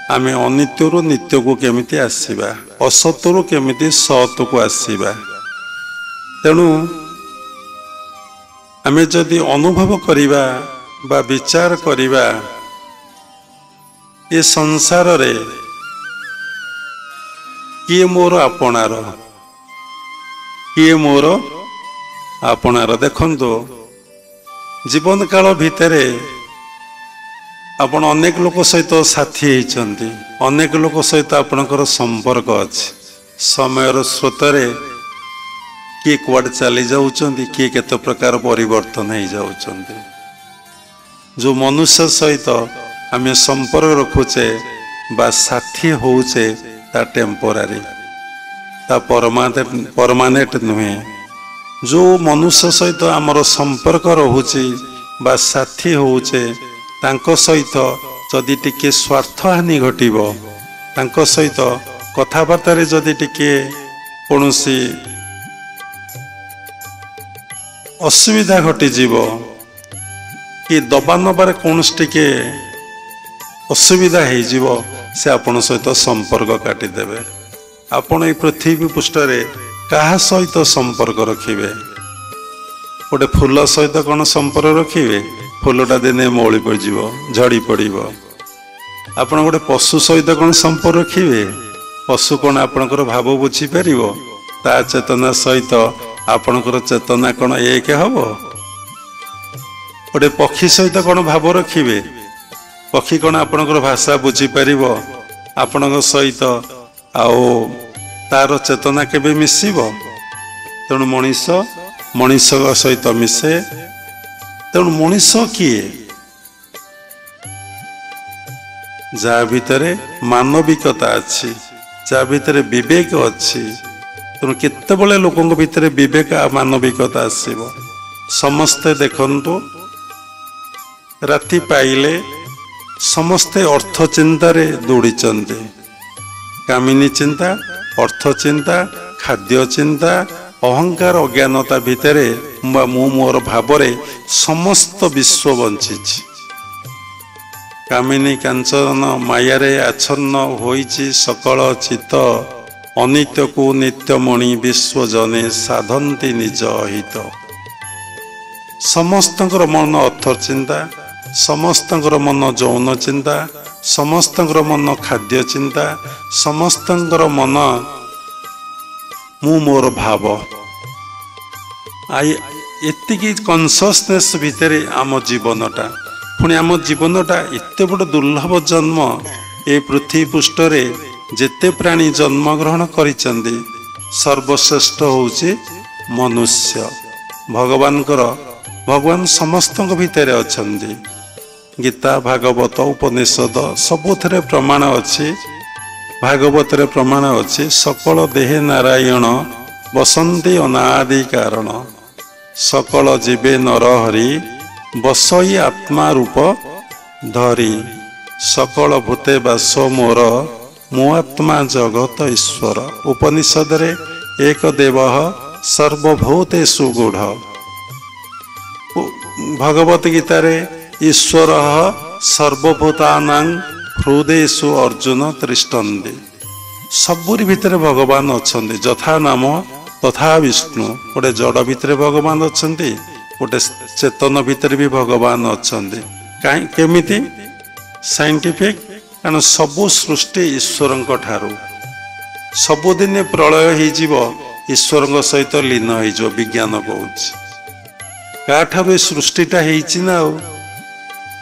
आमे अनित्यरू नित्य को केमिति आसीबा असतरू केमिति सत को आसीबा। तेणु आमे जदि अनुभव करिबा बा विचार करिबा ये संसार रे किए मोर आपणार किए मोर आपणार देखंतु जीवन काल भितरे आपण अनेक लोक सहित साथी होइचंती अनेक लोक सहित आपणकर संपर्क अछि समयर स्रोतरे किए कुआड चली जाउचंती किए केते प्रकार परिवर्तन हो जाउचंती जो मनुष्य सहित आमे संपर्क रखुचे बा साथी होउचे ता टेम्पोरारी ता परमानेंट नुहे जो मनुष्य सहित आमर संपर्क रहुची बा साथी होउचे तांको सहित जदि टिके स्वार्थ हानि घटिबो तांको सहित कथाबार्ता जदि टिके कोनोसी असुविधा घटी जीवो कि दबा नबार कौन टिके असुविधा हो से आपण सहित संपर्क काटिदेवे। आपण ये पृथ्वी पृष्ठरे कहा सहित संपर्क रखिबे गोटे फूल सहित कौन संपर्क रखिबे फूलटा दिने मौली पड़ो झड़ी पड़ो। आपण गोटे पशु सहित कौन संपर्क रखिबे पशु कौन आपणकर भाव बुझी पार ता चेतना सहित आपणकर चेतना कौन एक हम गोटे पक्षी सहित कौन भाव रखिबे पक्षी कौन आपणकर भाषा बुझी पार आपण सहित आओ तार चेतना केबे मिसिबो। तेणु मनीष मनीष सहित मिसे। तेणु मनीष किए जा भितरे मानविकता अच्छी जा भितरे विवेक अच्छी तेणु केतेबेले लोकों भितरे विवेक आ मानविकता आसीबो। समस्ते देखंतु राति पाइले समस्ते अर्थ चिंतारे दौड़ीचंती कामिनी चिंता अर्थ चिंता खाद्य चिंता अहंकार अज्ञानता भितरे मु मोर भावरे समस्त विश्व बंची कामिनी कांचन मायारे आच्छन्न होइछि सकल चित्त अनित्य को नित्यमणि विश्व जने साधंती निज हित। समस्तंकर मन अर्थ चिंता समस्तंकर मन यौन चिंता समस्तंकर मन खाद्य चिंता समस्तंकर मन मु मोर भाव आई एतिकी कॉन्शियसनेस भितरे आम जीवनटा पुणी आम जीवनटा एते बड़ दुर्लभ जन्म ए पृथ्वी पृष्ठरे जेते प्राणी जन्म ग्रहण करिसंदी सर्वश्रेष्ठ होउची मनुष्य। भगवान समस्तक भितर अछंदी गीता भागवत उपनिषद सबुथरे प्रमाण अच्छी भागवत प्रमाण अच्छी सकल देहे नारायण बसंती अनादि कारण सकल जीवे नरहरि बसई आत्मा रूप धरी सकल भूते बास मोर मो आत्मा जगत ईश्वर। उपनिषद रे एक देव सर्वभूतेषु गूढ़ भगवत गीता रे ईश्वर सर्वभूतानां हृदयेषु अर्जुन तिष्ठन्ति। सबुरी भितर भगवान अछंती जथा नाम तथा विष्णु गोटे जड़ भितर भगवान अछंती गोटे चेतन भितर भी भगवान अछंती। काई केमिति साइंटिफिक कारण सबु सृष्टि ईश्वरंक ठारू सबुदिने प्रलय हो ईश्वर सहित लीन हो विज्ञान कहूँ क्या सृष्टिटा होना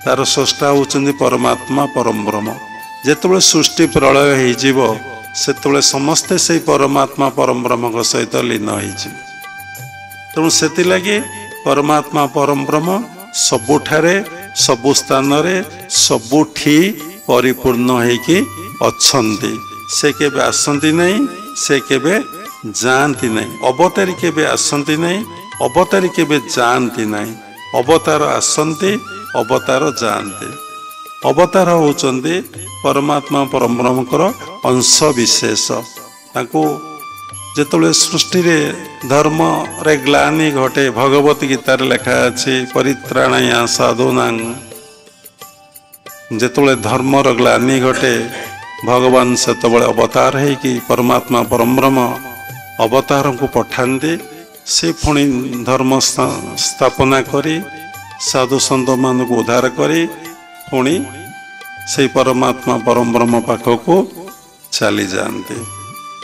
तार स्रष्टा होचंदी परमात्मा परम ब्रह्म। जेतेबेले सृष्टि प्रलय हो सेतेबेले समस्ते से परमात्मा परम ब्रह्म सहित लीन हो तेणु से परमात्मा परम ब्रह्म सबुठारे सबु स्थान रे सबुठी परिपूर्ण होइकी अछंती। से केबे आसंती नहीं से केबे जानती नहीं अवतारी केबे आसंती नहीं अवतारी केबे जानती नहीं अवतार आसंती अवतार जानते। अवतार होचंदी परमात्मा परम ब्रह्मकर अंश विशेष ताको जेतबेले सृष्टि रे धर्म रे ग्लानि घटे भगवत गीतार लेखा अछि परित्राणाय साधूनां जेतबेले धर्मर ग्लानि घटे ଭଗବାନ ସେତେବେଳେ ଅବତାର ହେଇକି ପରମାତ୍ମା ପରମବ୍ରହ୍ମ ଅବତାରଙ୍କୁ ପଠାନ୍ତି। ସେ ପୁଣି ଧର୍ମ ସ୍ଥାପନା କରି ସାଧୁ ସନ୍ଥମାନଙ୍କୁ ଉଦ୍ଧାର କରି ପୁଣି ସେଇ ପରମାତ୍ମା ପରମବ୍ରହ୍ମ ପାଖକୁ ଚାଲି ଯାଆନ୍ତି।